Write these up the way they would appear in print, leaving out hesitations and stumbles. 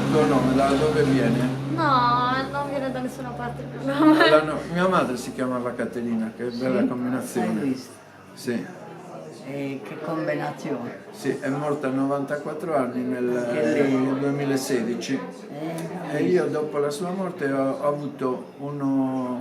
tuo nome, da dove viene? No, non viene da nessuna parte. Mia madre si chiamava Caterina, che bella Hai combinazione. visto? Sì, Che combinazione. sì, è morta a 94 anni Che nel 2016 e io dopo la sua morte ho avuto una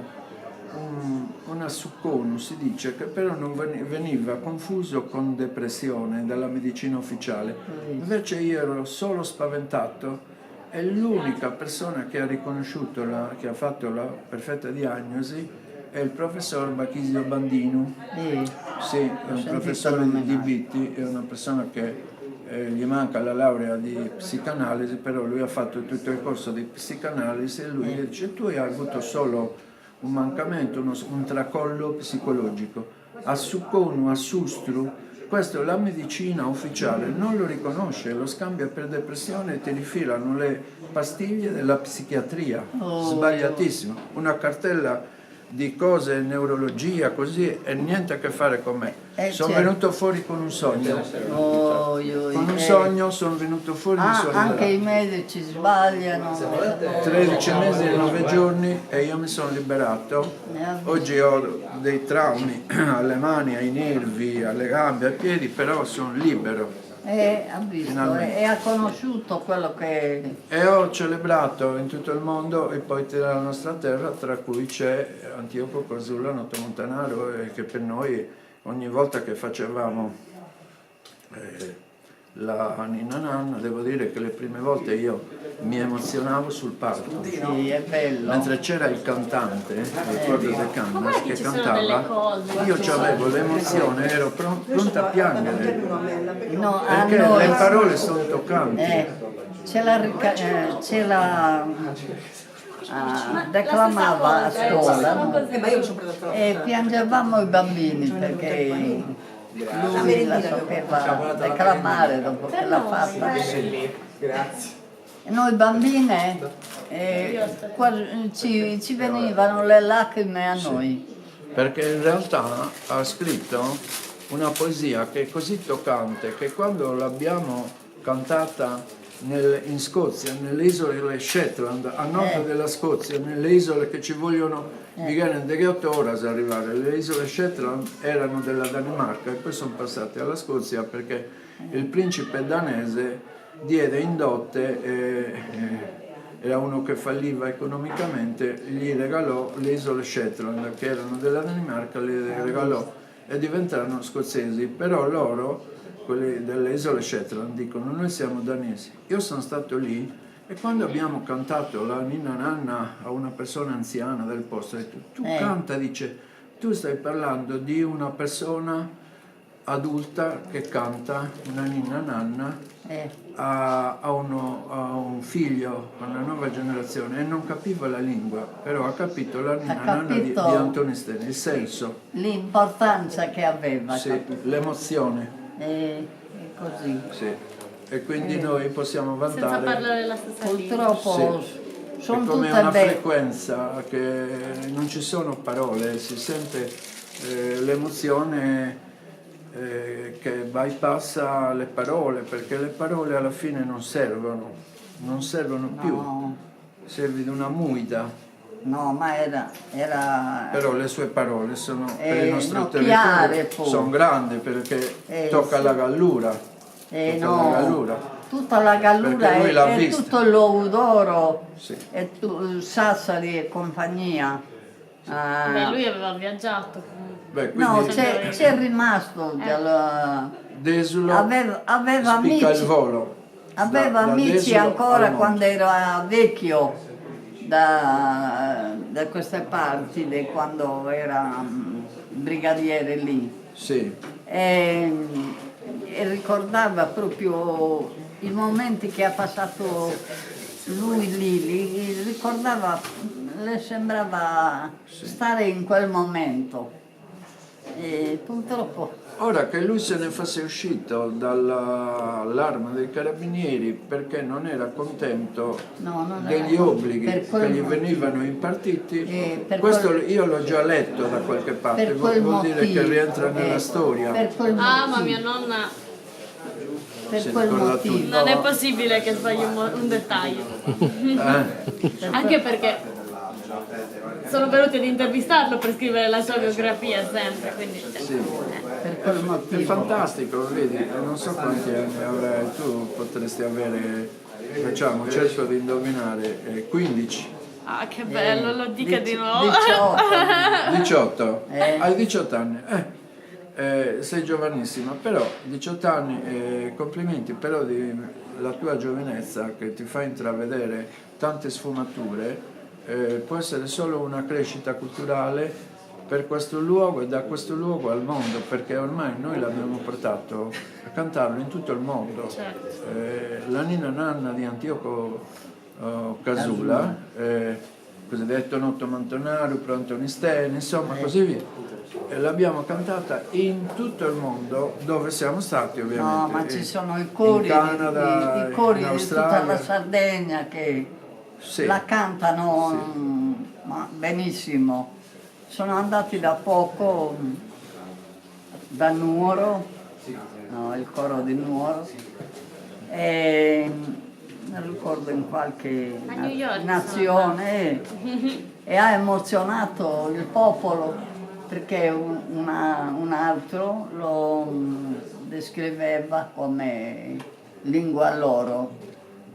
succono, si dice, che però non veniva confuso con depressione dalla medicina ufficiale. Invece io ero solo spaventato e l'unica persona che ha riconosciuto, che ha fatto la perfetta diagnosi è il professor Bachisio Bandinu. Sì, è un professore di Vitti, è una persona che gli manca la laurea di psicanalisi, però lui ha fatto tutto il corso di psicanalisi e lui dice: tu hai avuto solo un mancamento, un tracollo psicologico. A Succonu, a Sustru, questo la medicina ufficiale non lo riconosce, lo scambia per depressione e ti rifilano le pastiglie della psichiatria. Sbagliatissimo. Una cartella di cose, neurologia, così, e niente a che fare con me. Sono venuto fuori con un sogno. Con un sogno sono venuto fuori di solidarietà. Anche i medici sbagliano. 13 mesi e 9 giorni e io mi sono liberato. Oggi ho dei traumi alle mani, ai nervi, alle gambe, ai piedi, però sono libero. Ha visto, e ha conosciuto quello che... E ho celebrato in tutto il mondo i poeti della nostra terra, tra cui c'è Antioco Casulla Notomontanaro, che per noi ogni volta che facevamo la Ninna Nanna, devo dire che le prime volte io mi emozionavo sul palco. Sì, è bello. Mentre c'era il cantante, ricordo De Cannas, che cantava, io avevo l'emozione, ero pronta a piangere, No, perché le parole sono toccanti. Declamava a scuola, no? E piangevamo i bambini perché lui la sapeva declamare dopo che l'ha fatta. Grazie. E noi bambine ci venivano le lacrime a noi. Perché in realtà ha scritto una poesia che è così toccante che quando l'abbiamo cantata in Scozia, nelle isole Shetland, a nord della Scozia, nelle isole che ci vogliono, mi viene delle 8 ore ad arrivare, le isole Shetland erano della Danimarca e poi sono passate alla Scozia perché il principe danese diede in dote, era uno che falliva economicamente, gli regalò le isole Shetland che erano della Danimarca, le regalò e diventarono scozzesi, però loro, quelli delle isole Shetland, dicono: noi siamo danesi. Io sono stato lì e quando abbiamo cantato la Ninna Nanna a una persona anziana del posto, ha detto: tu canta, dice, tu stai parlando di una persona adulta che canta una Ninna Nanna a un figlio, a una nuova generazione, e non capiva la lingua, però ha capito la Ninna Nanna di Anthony Stene, il senso, l'importanza che aveva. sì, l'emozione. Così. Sì. E quindi noi possiamo vantare. Senza parlare la stessa lingua. Purtroppo sono è come tutte una belle. frequenza che non ci sono parole, si sente l'emozione che bypassa le parole, perché le parole alla fine non servono più. No. Servi di una muida. No, ma era Però le sue parole sono per il nostro chiare, territorio sono grandi perché tocca la gallura. no, la gallura. tutta la gallura Perché lui l'ha e vista. tutto l'Oudoro Sì. e Sassari e compagnia. Beh, lui aveva viaggiato comunque. Beh, No, quindi c'è rimasto Desulo aveva spicca amici, il volo. aveva Da amici Desulo ancora al monte. quando era vecchio da queste parti, quando era brigadiere lì. Sì, E ricordava proprio i momenti che ha passato lui lì, ricordava, le sembrava stare in quel momento. E purtroppo ora che lui se ne fosse uscito dall'arma dei carabinieri perché non era contento non degli era- obblighi per che quel gli motivo. venivano impartiti, per questo quel- io l'ho già letto da qualche parte, per quel vuol dire che motivo, rientra nella storia. per quel Ah, ma motivo. mia nonna Per si quel ricorda motivo. tutto. Non è possibile che sbagli un dettaglio. Anche perché sono venuti ad intervistarlo per scrivere la sua biografia sempre, quindi Sì. Per quel È motivo. fantastico, vedi, non so quanti anni avrai, tu potresti avere, facciamo, cerco di indovinare, 15, ah, che bello, lo dica di nuovo. 18. 18, hai 18 anni, sei giovanissima, però 18 anni, complimenti, però la tua giovinezza che ti fa intravedere tante sfumature, può essere solo una crescita culturale per questo luogo e da questo luogo al mondo, perché ormai noi l'abbiamo portato a cantarlo in tutto il mondo. La Ninna Nanna di Antioco Casula, cosiddetto Notto Montanaro, Pronto Nistene, insomma così via. L'abbiamo cantata in tutto il mondo dove siamo stati, ovviamente. No, ma ci sono i cori, in Canada, i cori in di tutta Australia. la Sardegna che Sì. la cantano ma benissimo. Sono andati da poco da Nuoro, no, il coro di Nuoro, e non ricordo in qualche A New York nazione e ha emozionato il popolo perché un altro lo descriveva come lingua loro,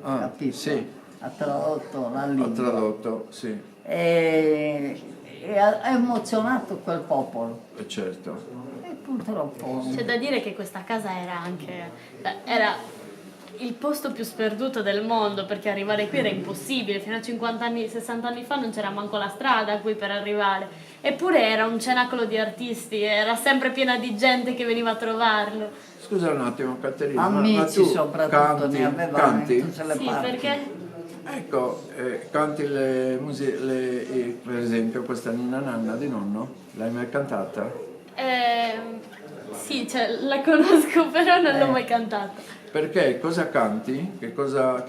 Ah, capito? sì. Ha tradotto la Ho lingua. tradotto, sì, E ha emozionato quel popolo. certo. E purtroppo C'è da dire che questa casa era anche era il posto più sperduto del mondo, perché arrivare qui era impossibile. Fino a 50 anni, 60 anni fa non c'era manco la strada qui per arrivare. Eppure era un cenacolo di artisti, era sempre piena di gente che veniva a trovarlo. Scusa un attimo, Caterina, ma amici tu soprattutto ne avevamo in canti? tutte le Sì, parti. perché Ecco, canti le musiche, per esempio questa Ninna Nanna di nonno, l'hai mai cantata? sì, cioè, la conosco, però non l'ho mai cantata. Perché cosa canti? Che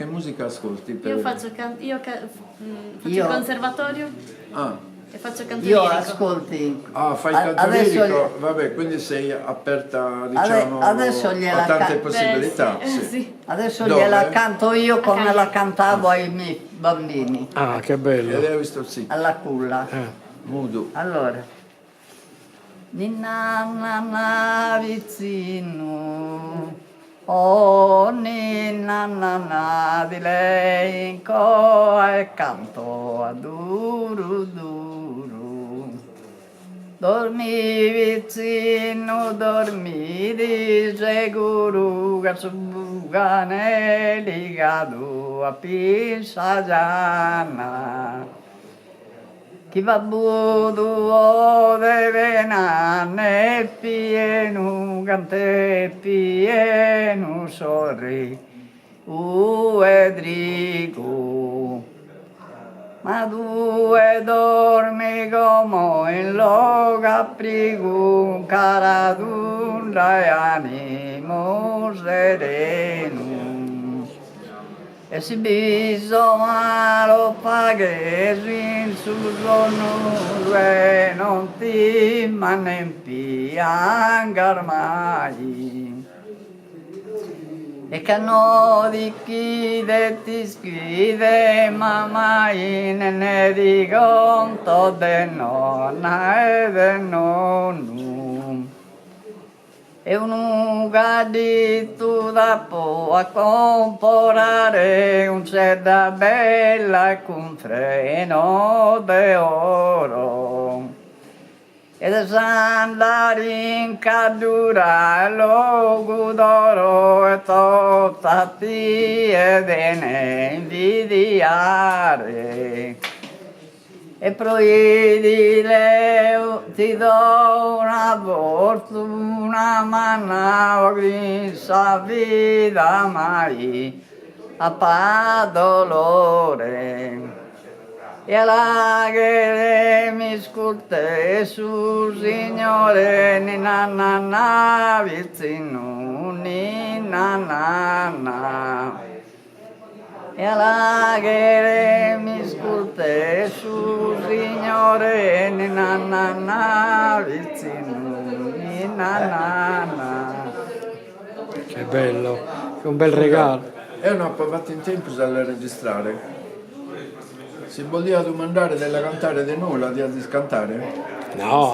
musica ascolti? Io faccio faccio il conservatorio Ah, e faccio canto Io lirico. ascolti, fai canto adesso lirico, vabbè, quindi sei aperta, diciamo, adesso a gliela tante ca- possibilità. Beh, sì, sì. sì. adesso Dove? gliela canto io come Cagliari. la cantavo ai miei bambini, Ah, che E bello. lei ha visto sì, alla culla. mudo. Allora, Ninna Nanna vicino, oh Ninna Nanna di lei e canto a duro duro. Dormi vicino, dormi di sicuro, che subugane ligato a Pisaggiana. Chi va budo deve nanne pieno, cante pieno sorri, Edrico. Ma due dormi come in loca prigo, cara e animo sereno. E si bisogna lo paghi in su sonno e non ti mannen piangar mai. E che no di chi ti scrive ma mai ne di conto de nonna e de nonno. E un gadito da po' a comprare un seda bella con freno d'oro. Ed andare in cadura logo d'oro e tottati ed ne invidiare. E proibile ti do una fortuna manna grisa vita mai a pa dolore. E alla che mi ascolta su signore Ninna Nanna vicino Ninna Nanna. E alla che mi ascolta su signore Ninna Nanna vicino Ninna Nanna. Che bello. un bel regalo. E non ho fatto in tempo a registrare. Si voleva domandare della cantare di nulla, di cantare? No.